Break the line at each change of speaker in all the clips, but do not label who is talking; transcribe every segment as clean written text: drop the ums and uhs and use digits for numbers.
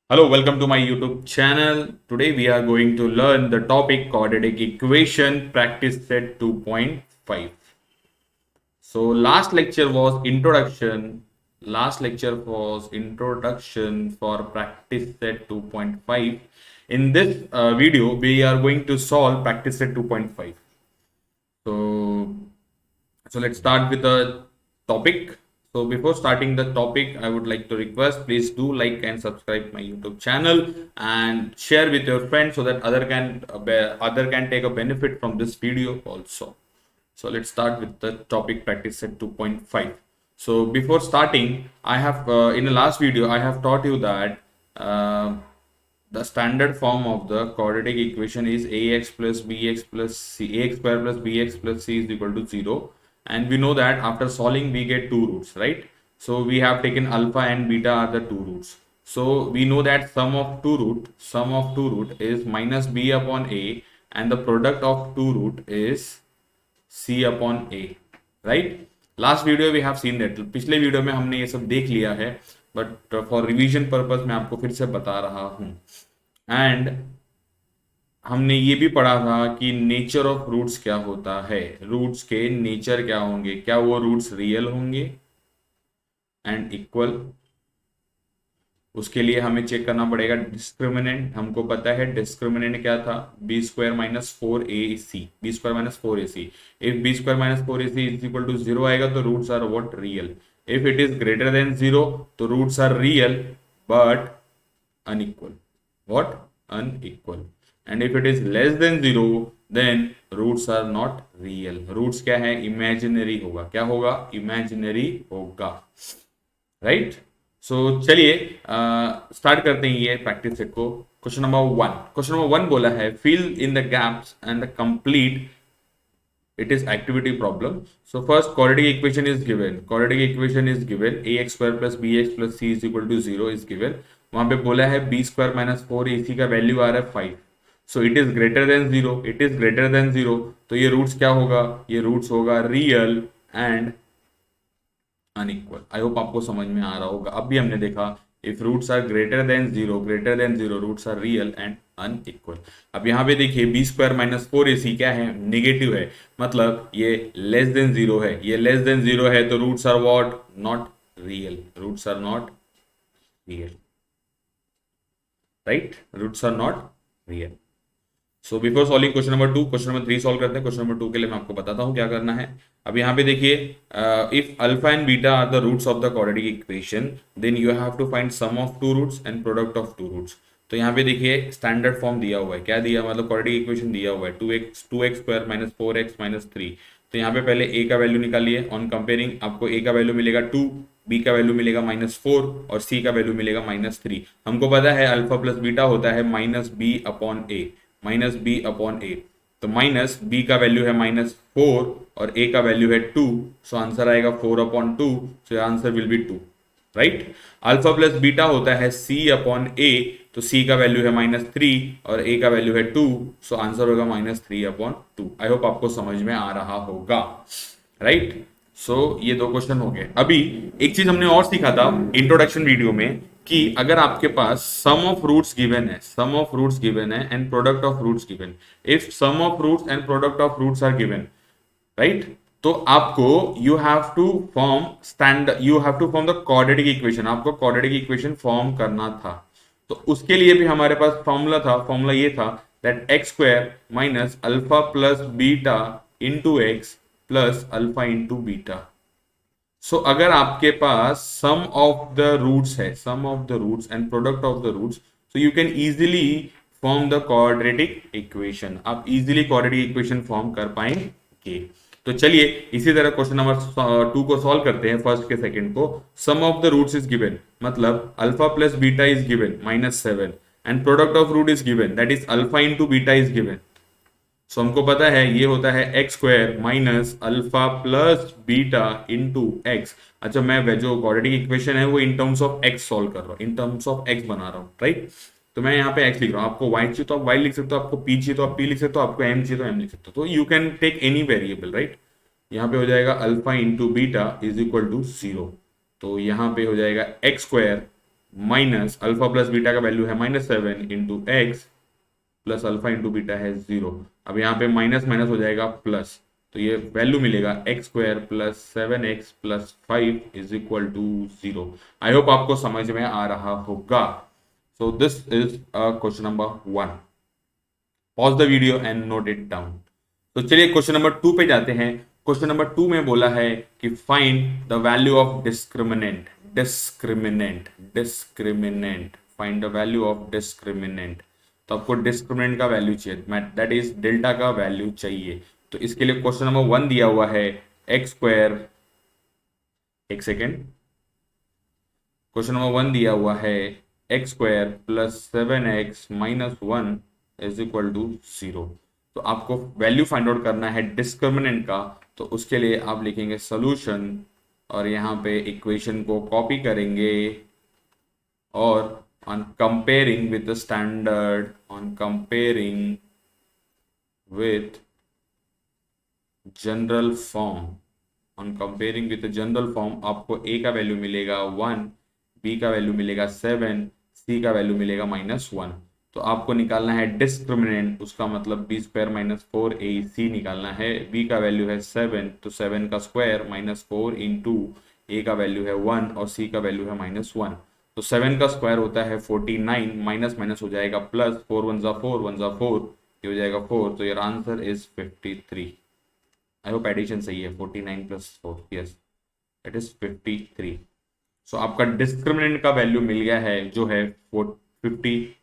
Hello, welcome to my YouTube channel. Today we are going to learn the topic quadratic equation practice set 2.5. So last lecture was introduction. Last lecture was introduction for practice set 2.5. In this video, we are going to solve practice set 2.5. So let's start with the topic. So before starting the topic, I would like to request please do like and subscribe my YouTube channel and share with your friends so that other can take a benefit from this video also. So let's start with the topic practice set 2.5. So before starting, I have in the last video I have taught you that uh, the standard form of the quadratic equation is ax plus bx plus c, ax square plus bx plus c is equal to 0. And we know that after solving we get two roots, right? So we have taken alpha and beta are the two roots. So we know that sum of two root is minus b upon a, and the product of two root is c upon a, right? Last video we have seen that, पिछले video में हमने ये सब देख लिया है, but for revision purpose मैं आपको फिर से बता रहा हूं. एंड हमने ये भी पढ़ा था कि नेचर ऑफ रूट्स क्या होता है, रूट्स के नेचर क्या होंगे, क्या वो रूट्स रियल होंगे एंड इक्वल. उसके लिए हमें चेक करना पड़ेगा डिस्क्रिमिनेंट. हमको पता है डिस्क्रिमिनेंट क्या था, b square minus four A c, b square minus four A c. If b square minus four A c is equal to zero आएगा तो roots are what, real. If it is greater than zero तो roots are real but unequal, what, unequal. And if it is less than zero then roots are not real. Roots क्या है, imaginary होगा. क्या होगा, imaginary होगा, right? सो चलिए start करते हैं ये प्रैक्टिस सेट को. क्वेश्चन नंबर वन बोला है fill in the gaps and the complete. It is activity problem. So first quadratic equation is given. Quadratic equation is given. ax square plus bx plus c is equal to 0 is given. वहां पे बोला है b square minus 4ac का value आ रहा है 5. So it is greater than 0. It is greater than 0. तो ये roots क्या होगा, ये रूट्स होगा real and unequal. I hope आपको समझ में आ रहा होगा. अब भी हमने देखा if roots are greater than zero roots are real and unequal. अब यहाँ पे देखिए बी स्क्वायर माइनस फोर ए सी क्या है, निगेटिव है, मतलब ये लेस देन जीरो है. ये लेस देन जीरो है तो roots are what, not real. Roots are not real, right? Roots are not real. So before solving question number two, question number three solve करते हैं. Question number to के लिए मैं आपको बताता हूँ क्या करना है. अब यहाँ पे देखिए if alpha and beta are the roots of the quadratic equation then you have to find sum of two roots and product of two roots. तो यहाँ पे देखिए स्टैंडर्ड फॉर्म दिया हुआ है. क्या दिया, मतलब क्वाड्रेटिक इक्वेशन दिया हुआ है two X square minus four X minus three. तो यहाँ पे पहले ए का वैल्यू निकालिए. ऑन कंपेयरिंग आपको ए का वैल्यू मिलेगा टू, बी का वैल्यू मिलेगा माइनस फोर और सी का वैल्यू मिलेगा माइनस थ्री. हमको पता है अल्फा प्लस बीटा होता है minus B upon A, minus B upon A. तो माइनस बी का वैल्यू है माइनस फोर और ए का वैल्यू है टू. सो आंसर आएगा four upon two. So answer will be two, right? Alpha plus beta होता है सी अपॉन ए. तो सी का वैल्यू है माइनस थ्री और ए का वैल्यू है टू. सो आंसर होगा माइनस थ्री अपॉन टू. आई होप आपको समझ में आ रहा होगा, राइट? सो ये दो क्वेश्चन हो गए. अभी एक चीज हमने और सीखा था इंट्रोडक्शन वीडियो में कि अगर आपके पास सम ऑफ रूट्स गिवन है, सम ऑफ रूट्स गिवन है and product of roots given, if sum of roots and product of roots are given, right? तो आपको you have to form the quadratic equation. आपको quadratic equation form करना था. तो उसके लिए भी हमारे पास फॉर्मूला था. फॉर्मूला ये था that x square minus alpha plus beta into x plus alpha into beta. So अगर आपके पास सम ऑफ द रूट्स है, sum of the roots and product of the roots, so you can easily form the quadratic equation. आप easily quadratic equation form कर पाएंगे. तो चलिए इसी तरह क्वेश्चन नंबर टू को सॉल्व करते हैं. फर्स्ट के सेकंड को. Sum of the roots is given, मतलब alpha plus beta is given minus seven and product of root is given that is alpha into beta is given. So हमको पता है ये होता है x square minus alpha plus beta into x. अच्छा, मैं जो क्वाड्रेटिक इक्वेशन है वो in terms of x solve कर रहा हूँ, इन टर्म्स ऑफ एक्स बना रहा हूँ, राइट? तो मैं यहाँ पे एक्स लिख रहा हूँ. आपको वाई चाहिए तो आप वाई लिख सकते हो, आपको पी चाहिए तो आप पी लिख सकते हो, आपको एम चाहिए तो एम लिख सकते हो. तो you can take any variable, right? यहाँ पे हो जाएगा alpha into beta is equal to zero. तो यहाँ पे हो जाएगा x square minus alpha plus beta का वैल्यू है -7 into x plus alpha into beta है 0। अब यहाँ पे माइनस माइनस हो जाएगा प्लस, तो ये वैल्यू मिलेगा x² plus 7x plus 5 is equal to 0। I hope आपको समझ में आ रहा होगा। So this is question number 1। Pause the video and note it down. तो चलिए क्वेश्चन नंबर 2 पे जाते हैं। क्वेश्चन नंबर 2 में बोला है कि find the value of discriminant. Discriminant discriminant find the value of discriminant. तो आपको डिस्क्रिमिनेंट का वैल्यू चाहिए, दैट इज डेल्टा का वैल्यू चाहिए। तो इसके लिए क्वेश्चन नंबर 1 दिया हुआ है x²। एक सेकेंड, क्वेश्चन नंबर 1 दिया हुआ है x² plus 7x minus 1 is equal to 0। तो आपको वैल्यू फाइंड आउट करना है डिस्क्रिमिनेंट का। तो उसके लिए आप लिखेंगे सोल्यूशन और यहाँ पे इक्वेशन को कॉपी करेंगे और on comparing with the standard, on comparing with general form, on comparing with general form आपको a का वैल्यू मिलेगा 1, b का वैल्यू मिलेगा 7, c का वैल्यू मिलेगा -1। तो आपको निकालना है डिस्क्रिमिनेंट, उसका मतलब b² माइनस 4ac निकालना है। b का वैल्यू है 7, तो 7 का स्क्वायर माइनस 4 इंटू a का वैल्यू है 1 और c का वैल्यू है -1। तो 7 का स्क्वायर होता है 49, माइनस माइनस हो जाएगा प्लस, 4 1 जा 4, 1 जा 4, ये हो जाएगा 4। तो your answer is 53। I hope addition सही है, 49 plus 4, yes it is 53। So आपका डिस्क्रिमिनेंट का वैल्यू मिल गया है जो है 53।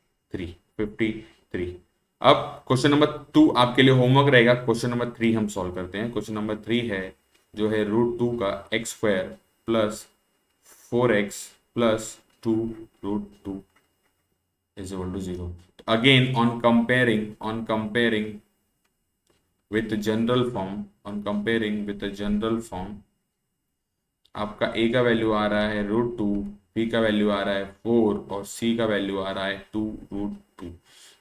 अब क्वेश्चन नंबर 2 आपके लिए होमवर्क रहेगा। क्वेश्चन नंबर 3 हम सॉल्व करते हैं। क्वेश्चन नंबर 3 है जो है √2 का x² plus 4x plus 2 √2 is equal to 0। Again on comparing with the general form, on comparing with the general form, आपका a का वैल्यू आ रहा है √2, b का वैल्यू आ रहा है 4 और c का वैल्यू आ रहा है 2√2।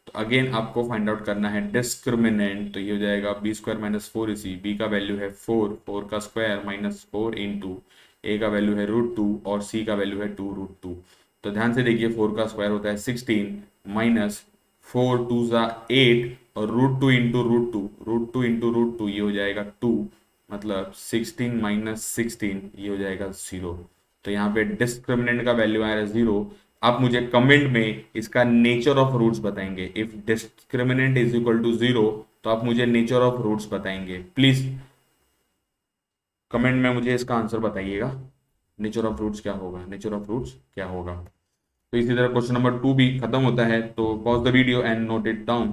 तो अगेन आपको फाइंड आउट करना है डिस्क्रिमिनेंट। तो ये हो जाएगा b² माइनस 4ac, b का वैल्यू है 4, 4 का स्क्वायर माइनस 4 इंटू a का वैल्यू है √2 और c का वैल्यू है 2√2। तो ध्यान से देखिए 4 का स्क्वायर होता है 16 माइनस 4 2 जा 8 और √2 इंटू √2 इंटू √2 ये हो जाएगा 2, मतलब 16 माइनस 16 ये हो जाएगा 0। तो यहाँ पे डिस्क्रिमिनेंट का वैल्यू आएगा 0। आप मुझे कमेंट में इसका नेचर ऑफ रूट्स बताएंगे। If discriminant is equal to 0 तो आप मुझे नेचर ऑफ रूट्स बताएंगे। प्लीज कमेंट में मुझे इसका आंसर बताइएगा, नेचर ऑफ रूट्स क्या होगा, नेचर ऑफ रूट्स क्या होगा। तो इसी तरह क्वेश्चन नंबर 2 भी खत्म होता है। तो pause the video and note it down.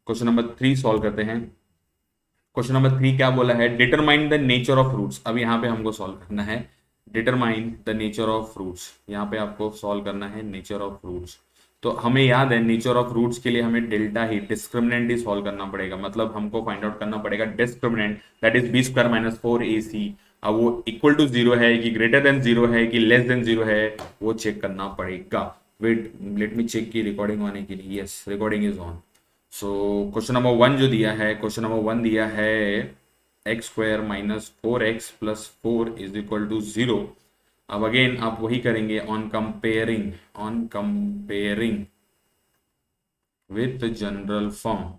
Question number 3 solve करते हैं। क्वेश्चन नंबर 3 क्या बोला है, determine the nature of roots. अब यहाँ पे हमको सॉल्व करना है determine the nature of roots. यहाँ पे आपको सॉल्व करना है नेचर ऑफ रूट्स। तो हमें याद है नेचर ऑफ रूट्स के लिए हमें डेल्टा ही डिस्क्रिमिनेंट ही सॉल्व करना पड़ेगा। मतलब हमको फाइंड आउट करना पड़ेगा discriminant, that is b² minus 4ac। अब वो इक्वल टू 0 है कि ग्रेटर देन 0 है कि लेस देन 0 है, वो चेक करना पड़ेगा। वेट लेट मी चेक की रिकॉर्डिंग होने के लिए। Yes recording is on. So question number 1 जो दिया है, क्वेश्चन नंबर 1 दिया है x² minus 4x plus 4 is equal to 0। अब अगेन आप वही करेंगे on comparing with general form,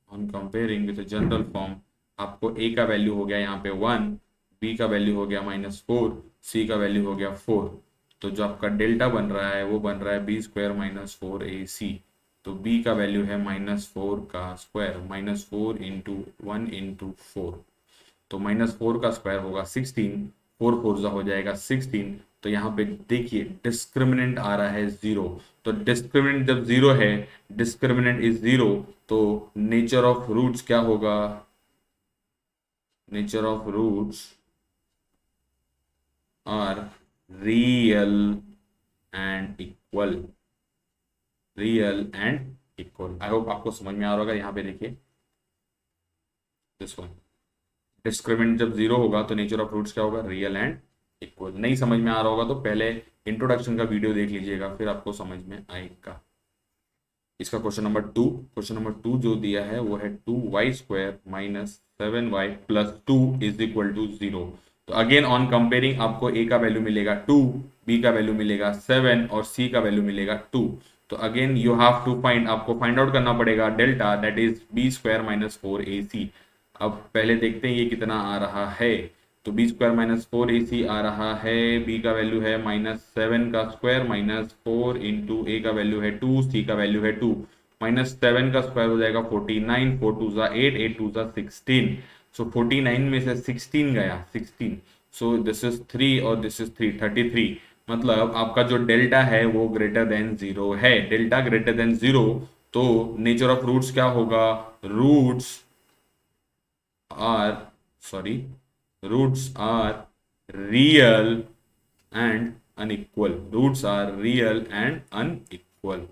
on comparing with general form आपको a का वैल्यू हो गया यहाँ पे 1, b का वैल्यू हो गया -4, c का वैल्यू हो गया 4। तो जो आपका डेल्टा बन रहा है वो बन रहा है b² माइनस 4ac। तो b का वैल्यू है -4 का स्क्वायर, -4 इंटू 1 इंटू 4। तो -4 का स्क्वायर होगा 16, 4 4 हो जाएगा 16। तो यहाँ पे देखिए डिस्क्रिमिनेंट आ रहा है 0। तो डिस्क्रिमिनेंट जब 0 है, डिस्क्रिमिनेंट इज 0, तो नेचर ऑफ रूट्स क्या होगा, nature of roots are real and equal, I hope आपको समझ में आ रहा होगा। यहाँ पे देखिए दिस वन, डिस्क्रिमिनेंट जब 0 होगा तो नेचर ऑफ रूट्स क्या होगा, रियल एंड इक्वल। नहीं समझ में आ रहा होगा तो पहले इंट्रोडक्शन का वीडियो देख लीजिएगा, फिर आपको समझ में आएगा। इसका क्वेश्चन नंबर 2 जो दिया है वो है 2y² minus 7y plus 2 is equal to 0। तो अगेन ऑन कंपेयरिंग आपको a का वैल्यू मिलेगा 2, b का वैल्यू मिलेगा 7 और c का वैल्यू मिलेगा 2। तो again you have to find, आपको फाइंड आउट करना पड़ेगा delta, that is b square minus 4ac। अब पहले देखते हैं ये कितना आ रहा है। तो बी स्क्वायर माइनस 4ac आ रहा है, b का वैल्यू है -7 का स्क्वायर माइनस 4 इंटू ए का वैल्यू है 2, c का वैल्यू है 2, -7 का स्क्वायर हो जाएगा 49, 4 2 जा 8, 8 2 जा 16। सो 49 में से 16 गया 16, सो दिस इज 3 और दिस इज 3, 33। मतलब आपका जो डेल्टा है वो ग्रेटर देन जीरो है। डेल्टा ग्रेटर देन जीरो, तो नेचर ऑफ रूट्स क्या होगा? Roots are sorry roots are real and unequal. Roots are real and unequal.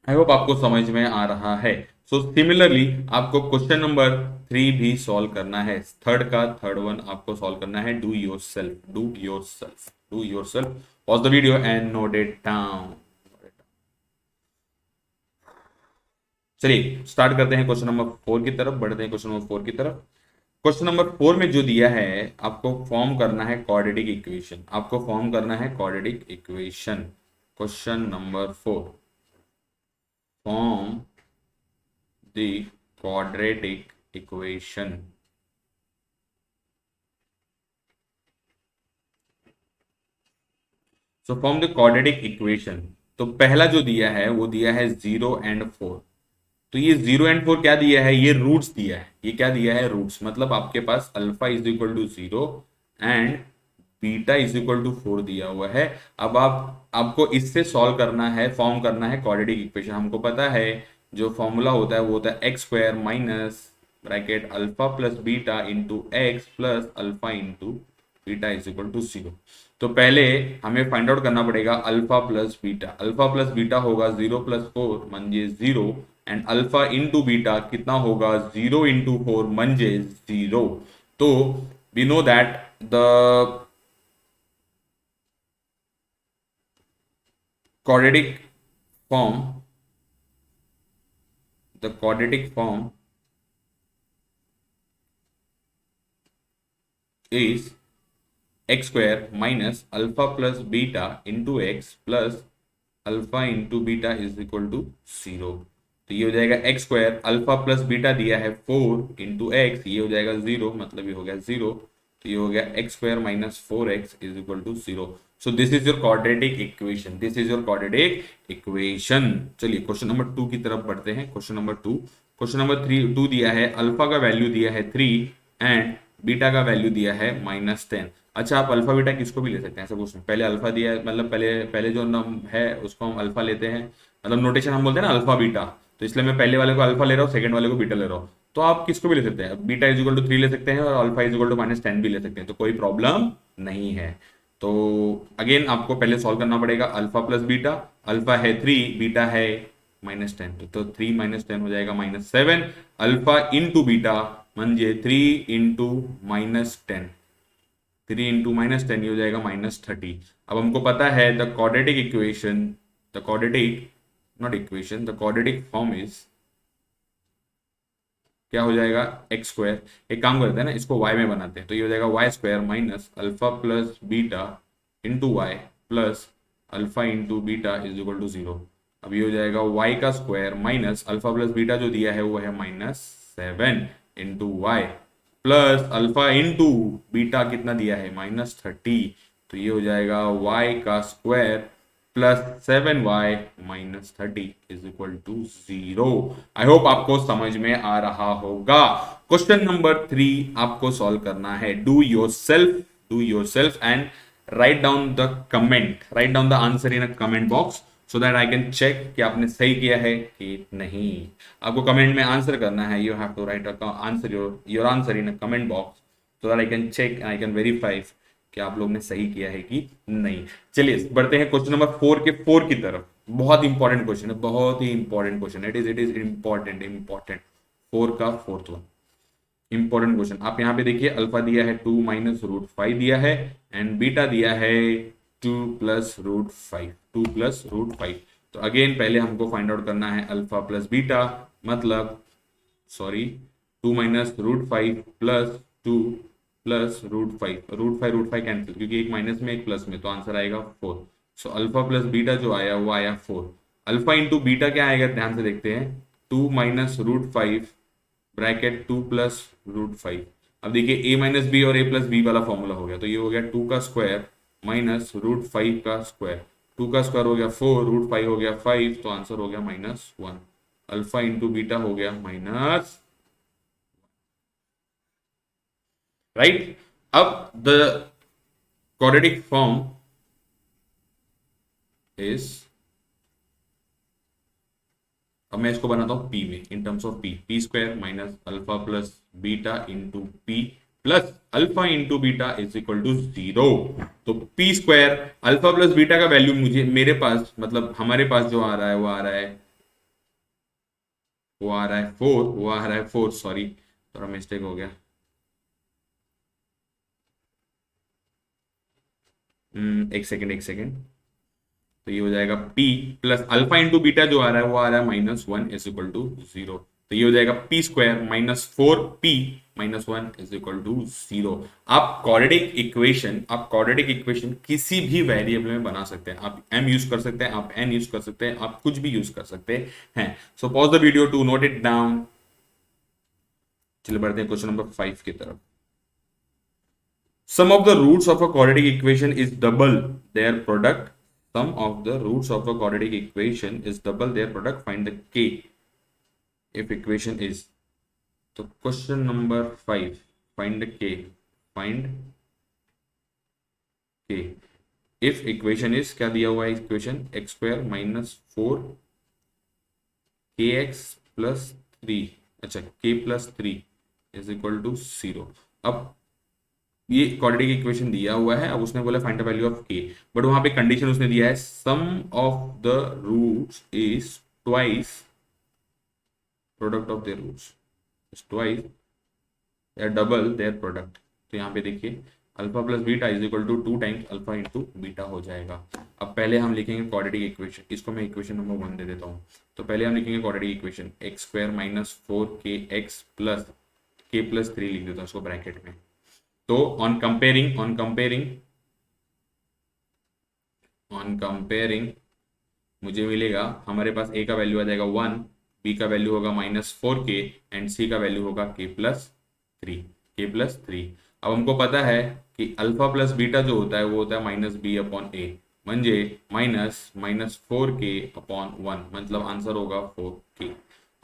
I hope आपको समझ में आ रहा है। सो सिमिलरली आपको क्वेश्चन नंबर 3 भी सॉल्व करना है। थर्ड वन आपको सॉल्व करना है। Do your self, do your self, do your self. Pause the video and note it down. चलिए स्टार्ट करते हैं क्वेश्चन नंबर 4 की तरफ, बढ़ते हैं क्वेश्चन नंबर 4 की तरफ। क्वेश्चन नंबर 4 में जो दिया है, आपको फॉर्म करना है क्वाड्रेटिक इक्वेशन। आपको फॉर्म करना है quadratic equation. Question number 4, form the quadratic equation। So form the quadratic equation. तो पहला जो दिया है वो दिया है 0 and 4। तो ये 0 and 4 क्या दिया है? ये रूट्स दिया है। ये क्या दिया है? रूट्स। मतलब आपके पास alpha is equal to 0 and beta is equal to 4 दिया हुआ है। अब आपको इससे सॉल्व करना है, फॉर्म करना है क्वाड्रेटिक इक्वेशन। हमको पता है जो फॉर्मूला होता है वो होता है x square minus bracket alpha plus beta into x plus alpha into beta is equal to 0। तो पहले हमें फाइंड आउट करना पड़ेगा alpha plus beta. Alpha plus beta होगा 0 प्लस 4 म्हणजे 0 एंड अल्फा इंटू बीटा कितना होगा? 0 इंटू 4 म्हणजे 0। तो we know that the quadratic form, the quadratic form is x square minus alpha plus beta into x plus alpha into beta is equal to 0। तो ये हो जाएगा x square, alpha plus beta दिया है 4 into x, ये हो जाएगा 0, मतलब ये हो गया 0। तो ये हो गया x square minus 4x is equal to 0। So this is your quadratic equation, this is your quadratic equation. चलिए क्वेश्चन नंबर 2 की तरफ बढ़ते हैं। क्वेश्चन नंबर 2, क्वेश्चन नंबर 2 दिया है, अल्फा का वैल्यू दिया है 3 एंड बीटा का वैल्यू दिया है -10। अच्छा, आप अल्फा बीटा किसको भी ले सकते हैं, ऐसा क्वेश्चन। पहले अल्फा दिया है, मतलब पहले जो नम है उसको हम अल्फा लेते हैं, मतलब नोटेशन हम बोलते हैं ना अल्फा बीटा। तो इसलिए मैं पहले वाले को अल्फा ले रहा हूँ, सेकंड वाले को बीटा ले रहा हूँ। तो आप किसको भी ले सकते हैं, बीटा इज इक्वल टू 3 ले सकते हैं और अल्फा इज इक्वल टू -10 भी ले सकते हैं, तो कोई प्रॉब्लम नहीं है। तो अगेन आपको पहले सॉल्व करना पड़ेगा अल्फा प्लस बीटा। अल्फा है 3, बीटा है -10, तो 3 -10 हो जाएगा -7। अल्फा इंटू बीटा म्हणजे 3 इंटू -10, 3 इंटू -10 ये हो जाएगा -30। अब हमको पता है the quadratic equation, the quadratic not equation, the quadratic form is क्या हो जाएगा? X square. एक काम करते हैं ना, इसको y में बनाते हैं, तो ये हो जाएगा y square minus alpha plus beta into y plus alpha into beta is equal to 0। अब ये हो जाएगा y का square minus alpha plus beta जो दिया है वो है -7 into y plus alpha into beta कितना दिया है? -30। तो ये हो जाएगा y का square plus 7y minus 30 is equal to 0। I hope आपको समझ में आ रहा होगा। क्वेश्चन नंबर 3 आपको सॉल्व करना है। Do yourself and write down the comment, write down the answer in a comment box so that I can check कि आपने सही किया है कि नहीं। आपको कमेंट में आंसर करना है, you have to write answer your answer in a comment box so that I can check, I can verify कि आप लोग ने सही किया है कि नहीं। चलिए बढ़ते हैं क्वेश्चन नंबर 4 की तरफ। बहुत इंपॉर्टेंट क्वेश्चन है, बहुत ही इंपॉर्टेंट क्वेश्चन है। इट इज इंपॉर्टेंट 4 का 4th वन इंपॉर्टेंट क्वेश्चन। आप यहाँ पे देखिए, अल्फा दिया है 2 माइनस रूट 5 दिया है एंड बीटा दिया है 2 प्लस रूट 5, 2 प्लस रूट 5। तो अगेन पहले हमको फाइंड आउट करना है अल्फा प्लस बीटा, मतलब 2 minus root 5 plus 2 plus root five cancel, क्योंकि एक माइनस में एक प्लस में, तो आंसर आएगा 4। सो अल्फा प्लस बीटा जो आया वो आया 4। अल्फा इंटू बीटा क्या आएगा, ध्यान से देखते हैं, 2 minus root five bracket 2 plus root five. अब देखिए ए माइनस बी और ए प्लस बी वाला फॉर्मूला हो गया, तो ये हो गया 2 का स्क्वायर माइनस रूट फाइव का स्क्वायर। 2 का स्क्वायर हो गया 4, रूट फाइव हो गया 5, तो आंसर हो गया -1। अल्फा इंटू बीटा हो गया माइनस, राइट। अब द quadratic form is, अब मैं इसको बनाता हूं पी में, in terms of p square minus alpha plus beta into p plus alpha into beta is equal to 0। तो p square alpha plus beta का वैल्यू मुझे, मेरे पास मतलब हमारे पास जो आ रहा है वो आ रहा है 4, वो आ रहा है 4, सॉरी थोड़ा मिस्टेक हो गया। एक सेकेंड, तो ये हो जाएगा P plus alpha into beta जो आ रहा है वो आ रहा है -1 इज इक्वल टू 0। तो ये हो जाएगा p square minus 4p minus 1 is equal to 0। आप क्वाड्रेटिक इक्वेशन किसी भी वेरिएबल में बना सकते हैं। आप m यूज कर सकते हैं, आप n यूज कर सकते हैं, आप कुछ भी यूज कर सकते हैं। So pause the video to note it down. चलिए बढ़ते हैं क्वेश्चन नंबर 5 की तरफ। Sum of the roots of a quadratic equation is double their product. Sum of the roots of a quadratic equation is double their product. Find the k if equation is. So question number 5. Find the k. Find k. If equation is, क्या दिया हुआ है equation, x square minus 4 kx plus 3, अच्छा k plus 3 is equal to 0। अब ये quadratic equation दिया हुआ है, अब उसने बोला find the value of k, but वहां पे कंडीशन उसने दिया है sum of the roots is twice product of their roots, twice या डबल देयर प्रोडक्ट। तो यहाँ पे देखिए alpha plus beta is equal to 2 times alpha into beta हो जाएगा। अब पहले हम लिखेंगे क्वाड्रेटिक इक्वेशन, इसको मैं इक्वेशन नंबर 1 दे देता हूँ। तो पहले हम लिखेंगे quadratic equation x square minus 4kx plus k+3 लिख देता हूँ उसको ब्रैकेट में। तो ऑन कंपेयरिंग मुझे मिलेगा, हमारे पास a का वैल्यू आ जाएगा 1, b का वैल्यू होगा -4k एंड c का वैल्यू होगा k+3। अब हमको पता है कि अल्फा प्लस बीटा जो होता है वो होता है -b/a, म्हणजे -4k/1, मतलब आंसर होगा 4k।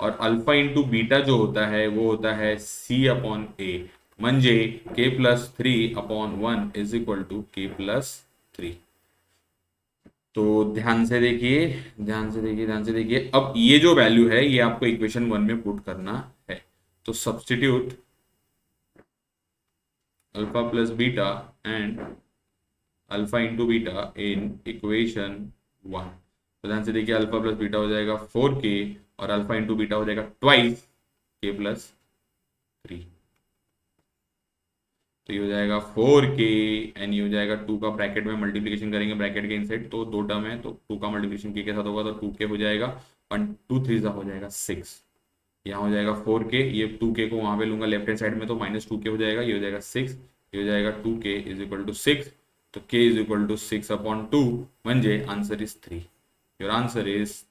और अल्फा इंटू बीटा जो होता है वो होता है c/a, म्हणजे k+3/1 is equal to k+3। तो ध्यान से देखिए, अब ये जो वैल्यू है ये आपको इक्वेशन 1 में पुट करना है। तो substitute alpha plus beta and alpha into beta in equation 1। तो ध्यान से देखिए अल्फा प्लस बीटा हो जाएगा 4k और अल्फा इंटू बीटा हो जाएगा ट्वाइस k+3। तो ये हो जाएगा 4k एंड ये हो जाएगा 2 का ब्रैकेट में मल्टीप्लिकेशन करेंगे ब्रैकेट के इनसाइड, तो 2 टर्म है तो 2 का मल्टीप्लिकेशन के साथ होगा तो 2k हो जाएगा और 2 3 हो जाएगा 6। यहाँ हो जाएगा 4k, ये 2k को वहां पे लूंगा लेफ्ट हैंड साइड में तो -2k हो जाएगा, ये हो जाएगा 6, ये हो जाएगा 2k इज इक्वल टू 6। तो k इज इक्वल टू 6/2 म्हणजे answer is 3। Your answer is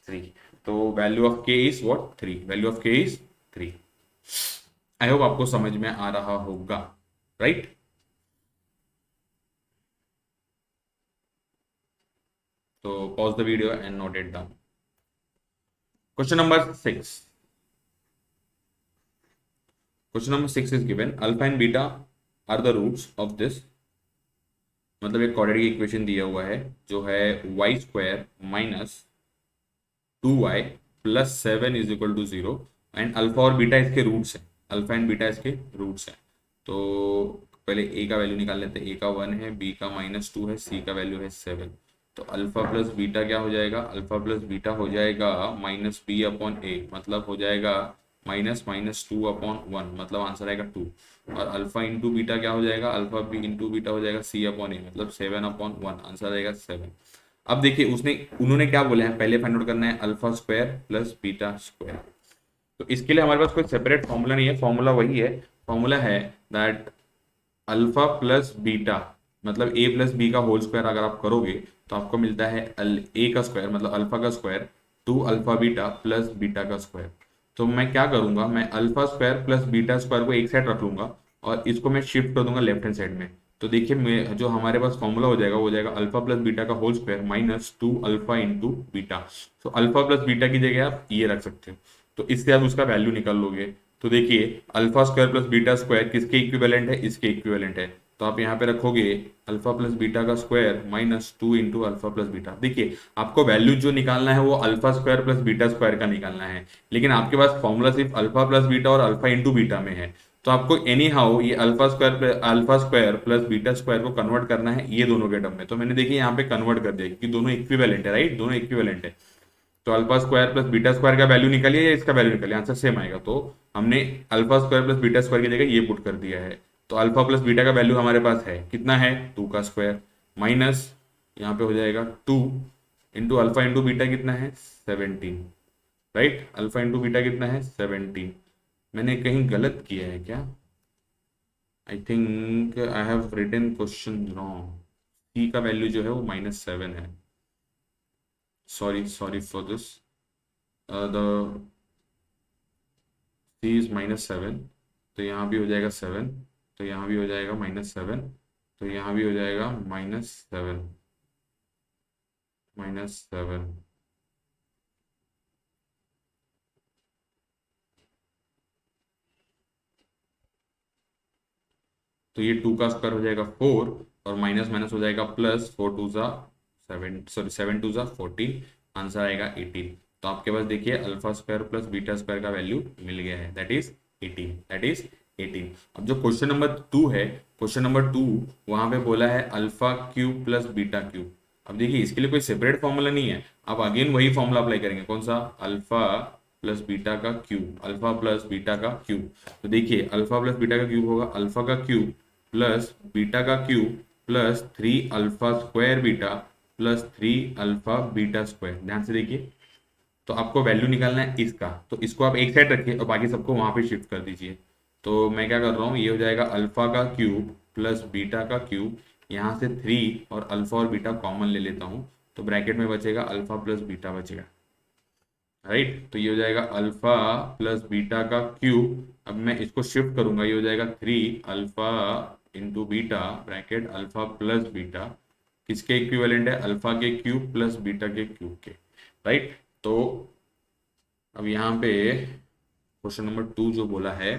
3। तो value of k is what, 3। Value of k is 3। I hope आपको समझ में आ रहा होगा, राइट। तो pause the video and note it down. Question number 6 is given alpha and beta are the roots of this, मतलब एक quadratic equation दिया हुआ है जो है y square minus 2y plus 7 is equal to 0 and alpha और beta इसके roots है, अल्फा एंड बीटा इसके रूट्स हैं। तो पहले a का वैल्यू निकाल लेते हैं, a का 1 है, b का -2 है, c का वैल्यू है 7। तो अल्फा प्लस बीटा क्या हो जाएगा, अल्फा प्लस बीटा हो जाएगा -b/a, मतलब हो जाएगा -2/1, मतलब आंसर आएगा 2। और अल्फा इंटू बीटा क्या हो जाएगा, अल्फा बी इंटू बीटा हो जाएगा c/a, मतलब 7/1, आंसर आएगा 7। अब देखिए उन्होंने क्या बोले हैं, पहले फाइंड आउट करना है alpha square plus beta square. तो इसके लिए हमारे पास कोई सेपरेट फॉर्मूला नहीं है, फॉर्मूला वही है, फॉर्मूला है दैट अल्फा प्लस बीटा मतलब ए प्लस बी का होल स्क्वायर अगर आप करोगे तो आपको मिलता है ए का स्क्वायर मतलब अल्फा का square two alpha beta plus beta का स्क्वायर। तो मैं क्या करूंगा, मैं alpha square plus beta square को एक साइड रख लूंगा और इसको मैं शिफ्ट कर दूंगा लेफ्ट हैंड साइड में। तो देखिए जो हमारे पास फॉर्मूला हो जाएगा अल्फा प्लस बीटा का whole square minus two alpha into beta. तो अल्फा प्लस बीटा की जगह आप ये रख सकते हो, तो इससे आप उसका वैल्यू निकाल लोगे। तो देखिए alpha square plus beta square किसके इक्विवेलेंट है, इसके इक्विवेलेंट है। तो आप यहाँ पे रखोगे अल्फा प्लस बीटा का square minus two into alpha plus beta. देखिए आपको वैल्यू जो निकालना है वो alpha square plus beta square का निकालना है, लेकिन आपके पास फॉर्मूला सिर्फ अल्फा प्लस बीटा और अल्फा इंटू बीटा में है। तो आपको एनी हाउ ये alpha square plus beta square को कन्वर्ट करना है ये दोनों के टर्म में। तो मैंने देखिए यहाँ पे कन्वर्ट कर दिया क्योंकि दोनों इक्विवेलेंट है, राइट, दोनों इक्विवेलेंट है। तो alpha square plus beta square का वैल्यू निकालिए या इसका वैल्यू निकालिए, आंसर सेम आएगा। तो हमने alpha square plus beta square की जगह ये पुट कर दिया है। तो अल्फा प्लस बीटा का वैल्यू हमारे पास है कितना है, टू का स्क्वायर माइनस यहाँ पे हो जाएगा two into alpha into beta कितना है 17, राइट। अल्फा इंटू बीटा कितना है 17। मैंने कहीं गलत किया है क्या, I think I have written question wrong. C का वैल्यू जो है वो -7 है, sorry for this. The C is -7, तो यहाँ भी हो जाएगा 7, तो यहाँ भी हो जाएगा -7, तो यहाँ भी हो जाएगा -7 -7। तो ये 2 का स्क्वायर हो जाएगा 4 और माइनस माइनस हो जाएगा प्लस, 4 टू ज़ा 7, सॉरी 7 टू ज़ा 14, आंसर आएगा 18। तो आपके पास देखिए alpha square plus beta square का वैल्यू मिल गया है, दैट इज 18, दैट इज 18। अब जो क्वेश्चन नंबर 2 है, क्वेश्चन नंबर 2 वहां पे बोला है alpha cube plus beta cube. अब देखिए इसके लिए कोई सेपरेट फॉर्मूला नहीं है, आप अगेन वही फॉर्मूला अप्लाई करेंगे, कौन सा, अल्फा प्लस बीटा का क्यूब, अल्फा प्लस बीटा का क्यूब। तो देखिए अल्फा प्लस बीटा का क्यूब होगा अल्फा का क्यूब प्लस बीटा का cube plus 3 alpha square beta plus 3 alpha beta square. ध्यान से देखिए, तो आपको वैल्यू निकालना है इसका, तो इसको आप एक साइड रखिए और बाकी सबको वहां पे शिफ्ट कर दीजिए। तो मैं क्या कर रहा हूँ, ये हो जाएगा अल्फा का क्यूब प्लस बीटा का क्यूब, यहाँ से 3 और अल्फा और बीटा कॉमन ले लेता हूँ, तो ब्रैकेट में बचेगा अल्फा प्लस बीटा बचेगा, राइट। तो ये हो जाएगा अल्फा प्लस बीटा का क्यूब। अब मैं इसको शिफ्ट करूंगा, ये हो जाएगा 3 alpha into beta bracket alpha plus beta, किसके इक्विवेलेंट है, अल्फा के क्यूब प्लस बीटा के क्यूब के, राइट। तो अब यहाँ पे क्वेश्चन नंबर 2 जो बोला है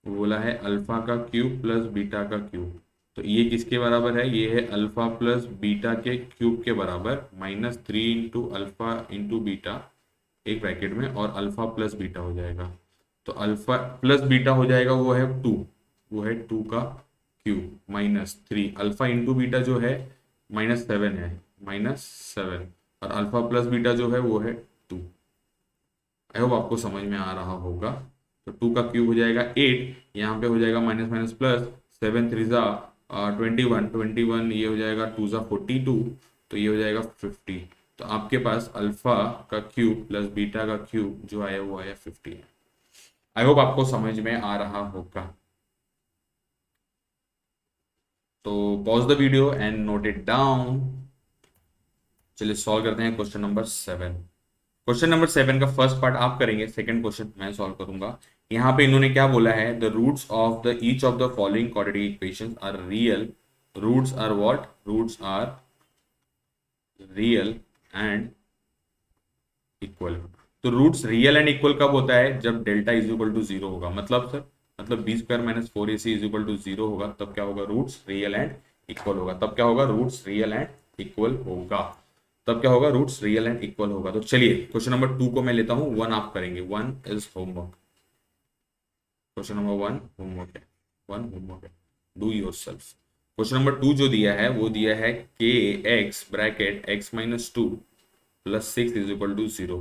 वो बोला है अल्फा का क्यूब प्लस बीटा का क्यूब। तो ये किसके बराबर है, ये है अल्फा प्लस बीटा के क्यूब के बराबर, -3 इंटू अल्फा इंटू बीटा एक ब्रैकेट में और अल्फा प्लस बीटा हो जाएगा। तो अल्फा प्लस बीटा हो जाएगा वो है 2, वो है 2 का क्यूब -3 अल्फा इंटू बीटा जो है -7 है, -7 और अल्फा प्लस बीटा जो है वो है 2। आई होप आपको समझ में आ रहा होगा। तो 2 का क्यूब हो जाएगा 8, यहाँ पे हो जाएगा माइनस माइनस प्लस, 7 3 ज़ा 21, 21 ये हो जाएगा 2 ज़ा 42, तो ये हो जाएगा 50। तो आपके पास अल्फा का क्यूब प्लस बीटा का क्यूब जो आया वो आया 50 है। आई होप आपको समझ में आ रहा होगा। तो pause the video and note it down. चलिए सॉल्व करते हैं क्वेश्चन नंबर 7। क्वेश्चन नंबर 7 का फर्स्ट पार्ट आप करेंगे, सेकंड क्वेश्चन मैं सॉल्व करूंगा। यहाँ पे इन्होंने क्या बोला है, the roots of the each of the following quadratic equations are real, roots are what, roots are real and equal. तो रूट्स रियल एंड इक्वल कब होता है, जब डेल्टा इज इक्वल टू 0 होगा, मतलब सर मतलब b square minus 4ac is equal to 0 होगा, तब क्या होगा, रूट्स रियल एंड इक्वल होगा, तब क्या होगा, रूट्स रियल एंड इक्वल होगा, तब क्या होगा, रूट्स रियल एंड इक्वल होगा। तो चलिए क्वेश्चन नंबर 2 को मैं लेता हूं, 1 आप करेंगे, 1 is homework. Question number 1 homework है, 1 होमवर्क है, डू योरसेल्फ। क्वेश्चन नंबर 2 जो दिया है वो दिया है k x bracket x minus 2 plus 6 is equal to 0,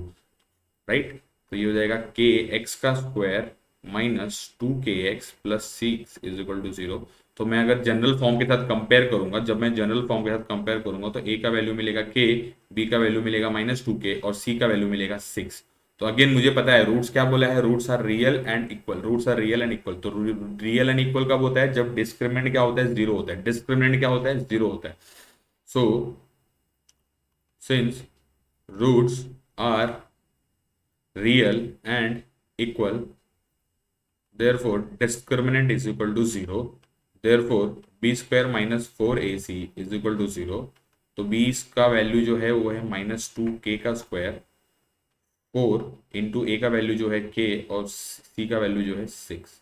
right. तो ये हो जाएगा के एक्स का square minus 2kx plus 6 is equal to 0। तो मैं अगर जनरल फॉर्म के साथ कंपेयर करूंगा, जब मैं जनरल फॉर्म के साथ कंपेयर करूंगा तो a का वैल्यू मिलेगा k, b का वैल्यू मिलेगा -2k और c का वैल्यू मिलेगा 6। तो अगेन मुझे पता है रूट्स क्या बोला है, roots are real and equal, roots are real and equal. तो रियल एंड इक्वल कब होता है, जब डिस्क्रिमिनेंट क्या होता है, जीरो होता है। डिस्क्रिमिनेंट क्या होता है, जीरो होता है। So since roots are real and equal, therefore discriminant is equal to 0, therefore b square minus 4ac is equal to 0। तो b का वैल्यू जो है वो है -2k का स्क्वायर, 4 इंटू ए का वैल्यू जो है k और c का वैल्यू जो है 6।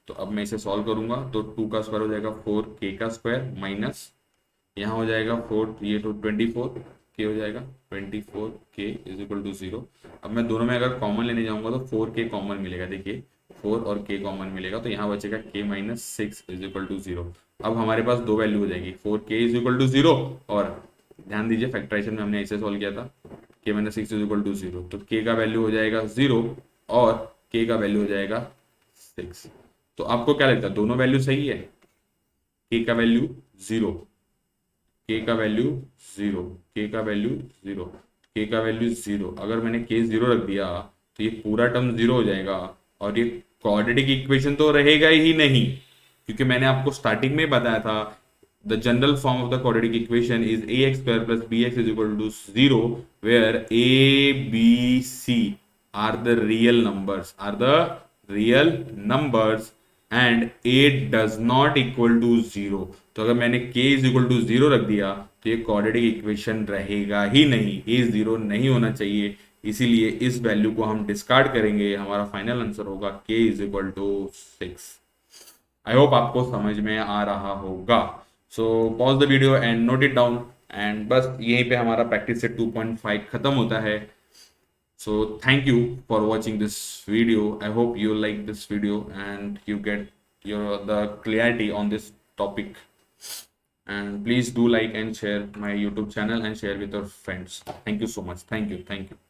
तो अब मैं इसे सॉल्व करूंगा तो 2 का स्क्वायर हो जाएगा 4k का स्क्वायर माइनस यहाँ हो जाएगा 4, ये तो 24 के हो जाएगा, 24k इज इक्वल टू 0। अब मैं दोनों में अगर कॉमन लेने जाऊंगा तो 4k कॉमन मिलेगा, देखिए 4 और k कॉमन मिलेगा, तो यहाँ बचेगा k minus 6 is equal to 0। अब हमारे पास दो वैल्यू हो जाएगी, 4k इज इक्वल टू 0 और ध्यान दीजिए फैक्टराइजेशन में हमने ऐसे सॉल्व किया था, k minus 6 is equal to 0, तो k का वैल्यू हो जाएगा 0 और k का वैल्यू हो जाएगा 6। तो आपको क्या लगता है दोनों वैल्यू सही है, k का वैल्यू 0, k का वैल्यू 0, k का वैल्यू 0, k का वैल्यू 0, अगर मैंने k 0 रख दिया तो ये पूरा टर्म 0 हो जाएगा और ये क्वाड्रेटिक इक्वेशन तो रहेगा ही नहीं, क्योंकि मैंने आपको स्टार्टिंग में बताया था the general form of the quadratic equation is ax square plus bx is equal to 0 where a b c are the real numbers and a does not equal to 0। तो अगर मैंने k is equal to 0 रख दिया तो ये quadratic equation रहेगा ही नहीं, a 0 नहीं होना चाहिए, इसीलिए इस वैल्यू को हम डिस्कार्ड करेंगे, हमारा फाइनल आंसर होगा k is equal to 6। I hope आपको समझ में आ रहा होगा। सो pause the video and note it down, and बस यहीं पे हमारा प्रैक्टिस सेट 2.5 खत्म होता है। So thank you for watching this video. I hope you like this video and you get the clarity on this topic. And please do like and share my YouTube channel and share with your friends. Thank you so much. Thank you. Thank you.